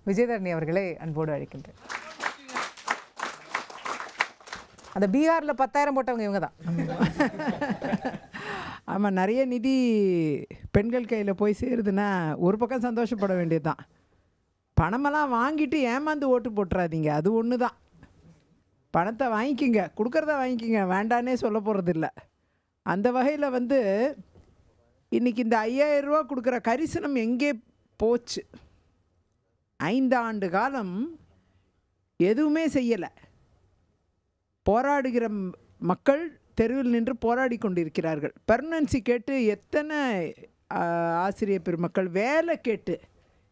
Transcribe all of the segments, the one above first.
விஜயதரணி அவர்களை அன்போடு அழைக்கின்றேன். அந்த பீகாரில் 10,000 போட்டவங்க இவங்க தான். ஆமாம், நிறைய நிதி பெண்கள் கையில் போய் சேருதுன்னா ஒரு பக்கம் சந்தோஷப்பட வேண்டியது தான். பணமெல்லாம் வாங்கிட்டு ஏமாந்து ஓட்டு போட்டுறாதீங்க, அது ஒன்று தான். பணத்தை வாங்கிக்கிங்க, கொடுக்குறத வாங்கிக்கிங்க, வேண்டானே சொல்ல போகிறதில்ல. அந்த வகையில் வந்து இன்றைக்கி இந்த 5,000 ரூபா கொடுக்குற கரிசனம் எங்கே போச்சு? 5 ஆண்டு காலம் எதுவுமே செய்யலை. போராடுகிற மக்கள் தெருவில் நின்று போராடி கொண்டிருக்கிறார்கள். பெர்மனன்சி கேட்டு எத்தனை ஆசிரியர் பெருமக்கள் வேலை கேட்டு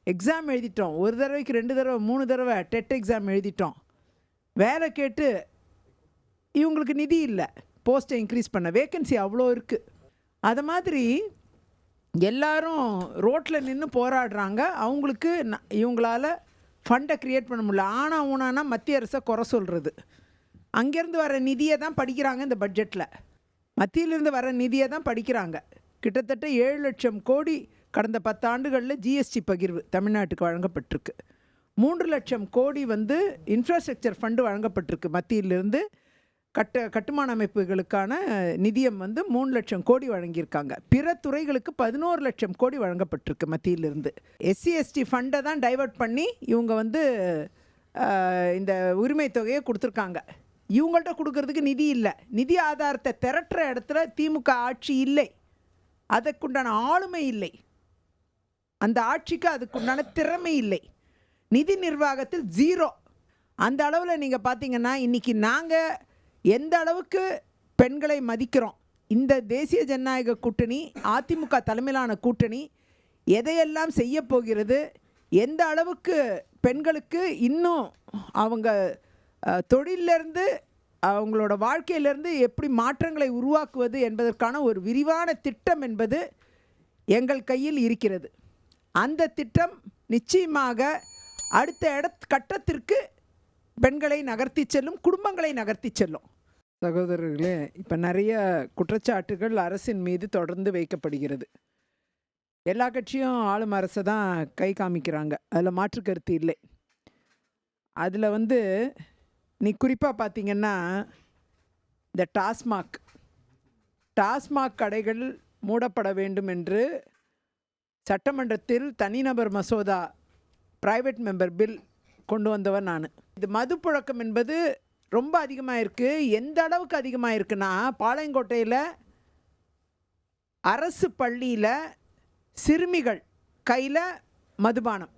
எக்ஸாம் எழுதிட்டோம். ஒரு தடவைக்கு 2 தடவை 3 தடவை டெட் எக்ஸாம் எழுதிட்டோம். வேலை கேட்டு இவங்களுக்கு நிதி இல்லை, போஸ்ட்டை இன்க்ரீஸ் பண்ண, வேக்கன்சி அவ்வளோ இருக்குது. அது மாதிரி எல்லாரும் ரோட்டில் நின்று போராடுறாங்க. அவங்களுக்கு இவங்களால் ஃபண்டை க்ரியேட் பண்ண முடியல. ஆனால் ஊனானா மத்திய அரசை குறை சொல்கிறது. அங்கேருந்து வர நிதியை தான் படிக்கிறாங்க. இந்த பட்ஜெட்டில் மத்தியிலிருந்து வர நிதியை தான் படிக்கிறாங்க. கிட்டத்தட்ட 7 லட்சம் கோடி கடந்த 10 ஆண்டுகளில் ஜிஎஸ்டி பகிர்வு தமிழ்நாட்டுக்கு வழங்கப்பட்டிருக்கு. 3 லட்சம் கோடி வந்து இன்ஃப்ராஸ்ட்ரக்சர் ஃபண்டு வழங்கப்பட்டிருக்கு. மத்தியிலிருந்து கட்டுமான அமைப்புகளுக்கான நிதியம் வந்து 3 லட்சம் கோடி வழங்கியிருக்காங்க. பிற துறைகளுக்கு 11 லட்சம் கோடி வழங்கப்பட்டிருக்கு மத்தியிலிருந்து. எஸ்சி எஸ்டி ஃபண்டை தான் டைவர்ட் பண்ணி இவங்க வந்து இந்த உரிமை தொகையை கொடுத்துருக்காங்க. இவங்கள்ட்ட கொடுக்கறதுக்கு நிதி இல்லை. நிதி ஆதாரத்தை திரட்டுற இடத்துல திமுக ஆட்சி இல்லை, அதுக்குண்டான ஆளுமை இல்லை, அந்த ஆட்சிக்கு அதுக்குண்டான திறமை இல்லை, நிதி நிர்வாகத்தில் 0. அந்த அளவில் நீங்கள் பார்த்தீங்கன்னா இன்றைக்கி நாங்கள் எந்த அளவுக்கு பெண்களை மதிக்கிறோம். இந்த தேசிய ஜனநாயக கூட்டணி, அதிமுக தலைமையிலான கூட்டணி எதையெல்லாம் செய்ய போகிறது, எந்த அளவுக்கு பெண்களுக்கு இன்னும் அவங்க தொழிலிருந்து அவங்களோட வாழ்க்கையிலேருந்து எப்படி மாற்றங்களை உருவாக்குவது என்பதற்கான ஒரு விரிவான திட்டம் என்பது எங்கள் கையில் இருக்கிறது. அந்த திட்டம் நிச்சயமாக அடுத்த கட்டத்திற்கு பெண்களை நகர்த்தி செல்லும், குடும்பங்களை நகர்த்தி செல்லும். சகோதரர்களே, இப்போ நிறைய குற்றச்சாட்டுகள் அரசின் மீது தொடர்ந்து வைக்கப்படுகிறது. எல்லா கட்சியும் ஆளும் அரசை தான் கை காமிக்கிறாங்க, அதில் மாற்று கருத்து இல்லை. அதில் வந்து நீ குறிப்பாக பார்த்தீங்கன்னா இந்த டாஸ்மாக் கடைகள் மூடப்பட வேண்டும் என்று சட்டமன்றத்தில் தனிநபர் மசோதா பிரைவேட் மெம்பர் பில் கொண்டு வந்தவன் நான். இது மது புழக்கம் என்பது ரொம்ப அதிகமாக இருக்குது. எந்த அளவுக்கு அதிகமாக இருக்குன்னா, பாளையங்கோட்டையில் அரசு பள்ளியில் சிறுமிகள் கையில் மதுபானம்,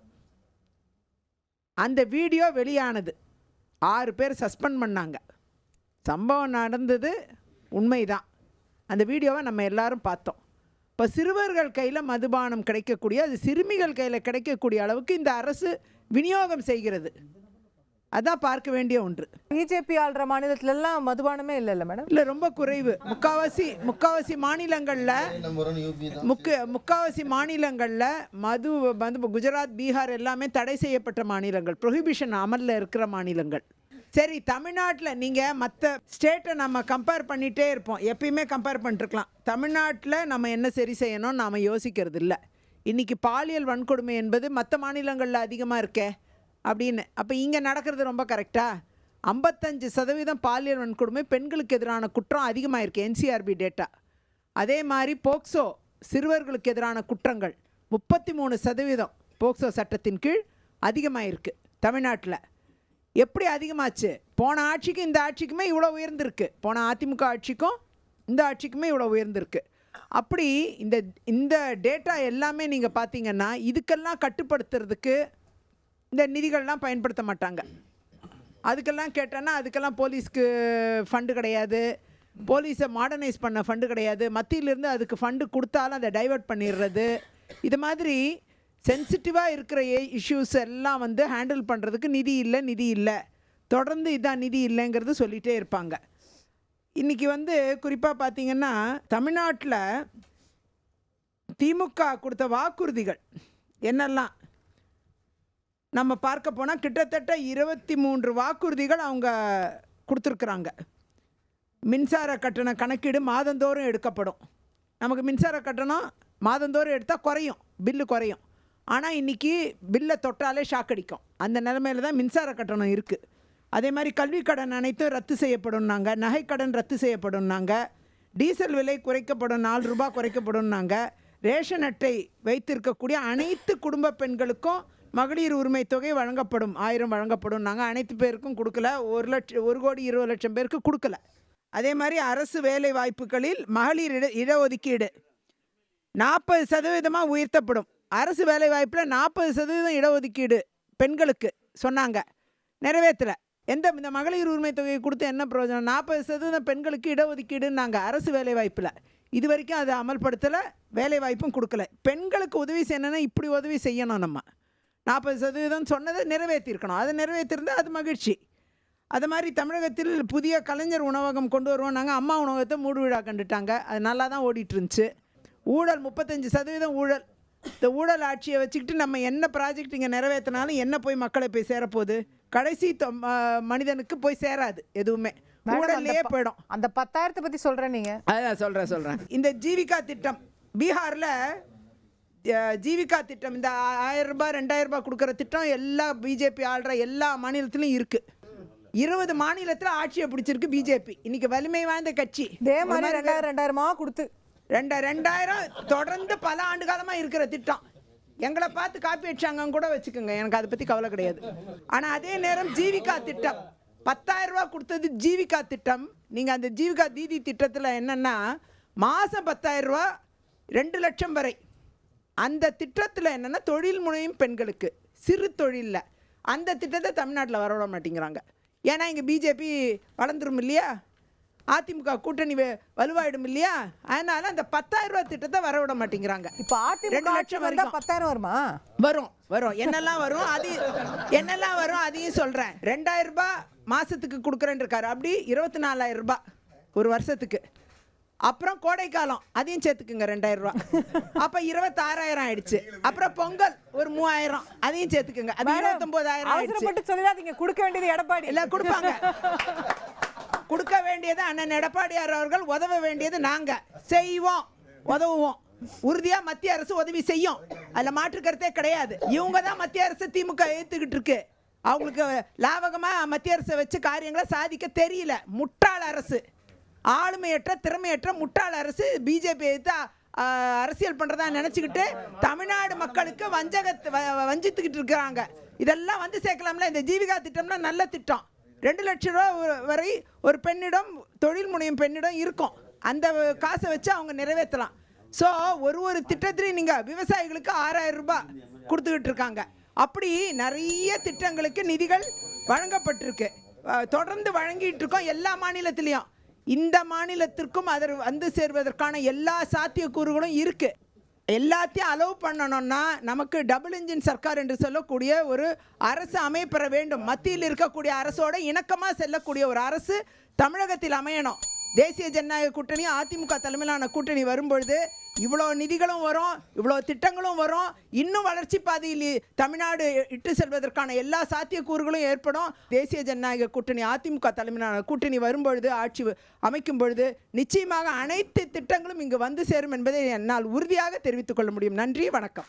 அந்த வீடியோ வெளியானது. 6 பேர் சஸ்பெண்ட் பண்ணாங்க. சம்பவம் நடந்தது உண்மைதான். அந்த வீடியோவை நம்ம எல்லாரும் பார்த்தோம். இப்போ சிறுவர்கள் கையில் மதுபானம் கிடைக்கக்கூடிய, அது சிறுமிகள் கையில் கிடைக்கக்கூடிய அளவுக்கு இந்த அரசு விநியோகம் செய்கிறது. அதான் பார்க்க வேண்டிய ஒன்று. பிஜேபி ஆள்ற மாநிலத்திலெல்லாம் மதுபானமே இல்லை மேடம். இல்லை, ரொம்ப குறைவு. முக்காவாசி மாநிலங்களில் மது குஜராத், பீகார் எல்லாமே தடை செய்யப்பட்ட மாநிலங்கள், ப்ரொஹிபிஷன் அமலில் இருக்கிற மாநிலங்கள். சரி, தமிழ்நாட்டில் நீங்கள் மற்ற ஸ்டேட்டை நம்ம கம்பேர் பண்ணிகிட்டே இருப்போம், எப்பயுமே கம்பேர் பண்ணிட்டுருக்கலாம். தமிழ்நாட்டில் நம்ம என்ன சரி செய்யணும்னு நாம் யோசிக்கிறது இல்லை. இன்றைக்கி பாலியல் வன்கொடுமை என்பது மற்ற மாநிலங்களில் அதிகமாக இருக்கே அப்படின்னு. அப்போ இங்கே நடக்கிறது ரொம்ப கரெக்டாக? 55% பாலியல் வன்கொடுமை, பெண்களுக்கு எதிரான குற்றம் அதிகமாக இருக்குது, என்சிஆர்பி டேட்டா. அதே மாதிரி போக்சோ, சிறுவர்களுக்கு எதிரான குற்றங்கள் 33% போக்சோ சட்டத்தின் கீழ் அதிகமாக இருக்குது தமிழ்நாட்டில். எப்படி அதிகமாச்சு? போன ஆட்சிக்கு இந்த ஆட்சிக்குமே இவ்வளோ உயர்ந்திருக்கு, போன அதிமுக ஆட்சிக்கும் இந்த ஆட்சிக்குமே இவ்வளோ உயர்ந்திருக்கு. அப்படி இந்த டேட்டா எல்லாமே நீங்கள் பார்த்தீங்கன்னா இதுக்கெல்லாம் கட்டுப்படுத்துறதுக்கு இந்த நிதிகள்லாம் பயன்படுத்த மாட்டாங்க. அதுக்கெல்லாம் கேட்டோன்னா அதுக்கெல்லாம் போலீஸ்க்கு ஃபண்டு கிடையாது, போலீஸை மாடர்னைஸ் பண்ண ஃபண்டு கிடையாது, மத்தியிலேருந்து அதுக்கு ஃபண்டு கொடுத்தாலும் அதை டைவர்ட் பண்ணிடுறது. இது மாதிரி சென்சிட்டிவாக இருக்கிற இஷ்யூஸ் எல்லாம் வந்து ஹேண்டில் பண்ணுறதுக்கு நிதி இல்லை, தொடர்ந்து இதான் நிதி இல்லைங்கிறது சொல்லிகிட்டே இருப்பாங்க. இன்றைக்கி வந்து குறிப்பாக பார்த்திங்கன்னா தமிழ்நாட்டில் திமுக கொடுத்த வாக்குறுதிகள் என்னெல்லாம் நம்ம பார்க்க போனால் கிட்டத்தட்ட 23 வாக்குறுதிகள் அவங்க கொடுத்துருக்குறாங்க. மின்சார கட்டண கணக்கீடு மாதந்தோறும் எடுக்கப்படும். நமக்கு மின்சார கட்டணம் மாதந்தோறும் எடுத்தால் குறையும், பில்லு குறையும். ஆனால் இன்றைக்கி பில்லை தொட்டாலே ஷாக் அடிக்கும். அந்த நிலைமையில தான் மின்சார கட்டணம் இருக்குது. அதே மாதிரி கல்வி கடன் அனைத்தும் ரத்து செய்யப்படும்னாங்க, நகைக்கடன் ரத்து செய்யப்படும்னாங்க, டீசல் விலை குறைக்கப்படும், 4 ரூபாய் குறைக்கப்படும்னாங்க, ரேஷன் அட்டை வைத்திருக்கக்கூடிய அனைத்து குடும்ப பெண்களுக்கும் மகளிர் உரிமை தொகை வழங்கப்படும், 1000 வழங்கப்படும். நாங்கள் அனைத்து பேருக்கும் கொடுக்கல, 1,20,00,000 பேருக்கு கொடுக்கல. அதே மாதிரி அரசு வேலை வாய்ப்புகளில் மகளிர் இடஒதுக்கீடு 40% உயர்த்தப்படும். அரசு வேலை வாய்ப்பில் 40% இடஒதுக்கீடு பெண்களுக்கு சொன்னாங்க, நிறைவேற்றலை. இந்த மகளிர் உரிமை தொகையை கொடுத்து என்ன பிரயோஜனம்? 40% பெண்களுக்கு இடஒதுக்கீடுன்னாங்க அரசு வேலை வாய்ப்பில். இது வரைக்கும் அதை அமல்படுத்தலை, வேலை வாய்ப்பும் கொடுக்கல. பெண்களுக்கு உதவி செய்யணுன்னா இப்படி உதவி செய்யணும். நம்ம 40% சொன்னதை நிறைவேற்றிருக்கணும். அதை நிறைவேற்றிருந்தால் அது மகிழ்ச்சி. அது மாதிரி தமிழகத்தில் புதிய கலைஞர் உணவகம் கொண்டு வருவோம். நாங்கள் அம்மா உணவகத்தை மூடு விழா கண்டுட்டாங்க. அது நல்லா தான் ஓடிட்டு இருந்துச்சு. ஊழல் 35% ஊழல். இந்த ஊழல் ஆட்சியை வச்சுக்கிட்டு நம்ம என்ன ப்ராஜெக்ட் இங்கே நிறைவேற்றினாலும் என்ன போய் மக்களை போய் சேரப்போகுது? கடைசி மனிதனுக்கு போய் சேராது எதுவுமே, ஊழல்லையே போயிடும். அந்த 10,000 பற்றி சொல்கிறேன். நீங்கள் அதான் சொல்கிறேன். இந்த ஜீவிகா திட்டம், பீகாரில் ஜீவிகா திட்டம், இந்த 1000 ரூபாய் 2000 ரூபாய் கொடுக்குற திட்டம் எல்லா பிஜேபி ஆள்ற எல்லா மாநிலத்திலும் இருக்குது. 20 மாநிலத்தில் ஆட்சியை பிடிச்சிருக்கு பிஜேபி. இன்னைக்கு வலிமை வாய்ந்த கட்சி. இதே மாதிரி 2000 கொடுத்து 2000 தொடர்ந்து பல ஆண்டு காலமாக இருக்கிற திட்டம். எங்களை பார்த்து காப்பி அடிச்சாங்க கூட வச்சுக்கோங்க, எனக்கு அதை பற்றி கவலை கிடையாது. ஆனால் அதே நேரம் ஜீவிகா திட்டம் 10,000 ரூபா கொடுத்தது ஜீவிகா திட்டம். நீங்கள் அந்த ஜீவிகா தீதி திட்டத்தில் என்னென்னா மாதம் 10,000 ரூபா 2 லட்சம் வரை. அந்த திட்டத்தில் என்னென்னா தொழில் முனையும் பெண்களுக்கு, சிறு தொழிலில். அந்த திட்டத்தை தமிழ்நாட்டில் வரவிட மாட்டேங்கிறாங்க. ஏன்னா இங்கே பிஜேபி வளர்ந்துரும் இல்லையா, அதிமுக கூட்டணி வலுவாயிடும் இல்லையா, அதனால் அந்த 10,000 ரூபா திட்டத்தை வரவிட மாட்டேங்கிறாங்க. இப்போ அதிமுக 2 லட்சம் வரைக்கும் 10,000 வருமா? வரும். என்னெல்லாம் வரும் அதையும் சொல்கிறேன். 2,000 ரூபாய் மாதத்துக்கு கொடுக்குறேன்னு இருக்காரு. அப்படி 24,000 ரூபாய் ஒரு வருஷத்துக்கு. அப்புறம் கோடைக்காலம் அதையும் சேர்த்துக்குங்க 2,000 ரூபாய். அப்போ 26,000 ஆயிடுச்சு. அப்புறம் பொங்கல் ஒரு 3,000 அதையும் சேர்த்துக்குங்க, அது 29,000 ஆயிடுச்சு. சொல்லாதீங்க, கொடுக்க வேண்டியது எடப்பாடி இல்லை, கொடுப்பாங்க. கொடுக்க வேண்டியது அண்ணன் எடப்பாடியார் அவர்கள், உதவ வேண்டியது நாங்கள். செய்வோம், உதவுவோம். உறுதியாக மத்திய அரசு உதவி செய்யும், அதில் மாற்று கருத்தே கிடையாது. இவங்க தான் மத்திய அரசு திமுக ஏற்றுக்கிட்டு இருக்கு. அவங்களுக்கு லாபகமாக மத்திய அரசை வச்சு காரியங்களை சாதிக்க தெரியல. முட்டாள் அரசு, ஆளுமையற்ற திறமையற்ற முட்டாள் அரசு. பிஜேபி எடுத்து அரசியல் பண்ணுறதா நினச்சிக்கிட்டு தமிழ்நாடு மக்களுக்கு வஞ்சித்துக்கிட்டு இருக்கிறாங்க. இதெல்லாம் வந்து சேர்க்கலாம்ல. இந்த ஜீவிகா திட்டம்னா நல்ல திட்டம். 2 லட்சம் ரூபா வரை ஒரு பெண்ணிடம், தொழில் முனையும் பெண்ணிடம் இருக்கும். அந்த காசை வச்சு அவங்க நிறைவேற்றலாம். ஸோ ஒரு திட்டத்திலையும் நீங்கள் விவசாயிகளுக்கு 6,000 ரூபாய் கொடுத்துக்கிட்டு இருக்காங்க. அப்படி நிறைய திட்டங்களுக்கு நிதிகள் வழங்கப்பட்டிருக்கு, தொடர்ந்து வழங்கிட்டு இருக்கோம் எல்லா மாநிலத்திலையும். இந்த மாநிலத்திற்கும் அதை வந்து சேர்வதற்கான எல்லா சாத்தியக்கூறுகளும் இருக்குது. எல்லாத்தையும் அலோவ் பண்ணணும்னா நமக்கு டபுள் இன்ஜின் சர்க்கார் என்று சொல்லக்கூடிய ஒரு அரசு அமைப்பெற வேண்டும். மத்தியில் இருக்கக்கூடிய அரசோட இணக்கமாக செல்லக்கூடிய ஒரு அரசு தமிழகத்தில் அமையணும். தேசிய ஜனநாயக கூட்டணி, அதிமுக தலைமையிலான கூட்டணி வரும்பொழுது இவ்வளோ நிதிகளும் வரும், இவ்வளோ திட்டங்களும் வரும். இன்னும் வளர்ச்சி பாதையில் தமிழ்நாடு இட்டு செல்வதற்கான எல்லா சாத்தியக்கூறுகளும் ஏற்படும். தேசிய ஜனநாயக கூட்டணி, அதிமுக தலைமையிலான கூட்டணி வரும்பொழுது, ஆட்சி அமைக்கும் பொழுது நிச்சயமாக அனைத்து திட்டங்களும் இங்கு வந்து சேரும் என்பதை என்னால் உறுதியாக தெரிவித்துக் கொள்ள முடியும். நன்றி, வணக்கம்.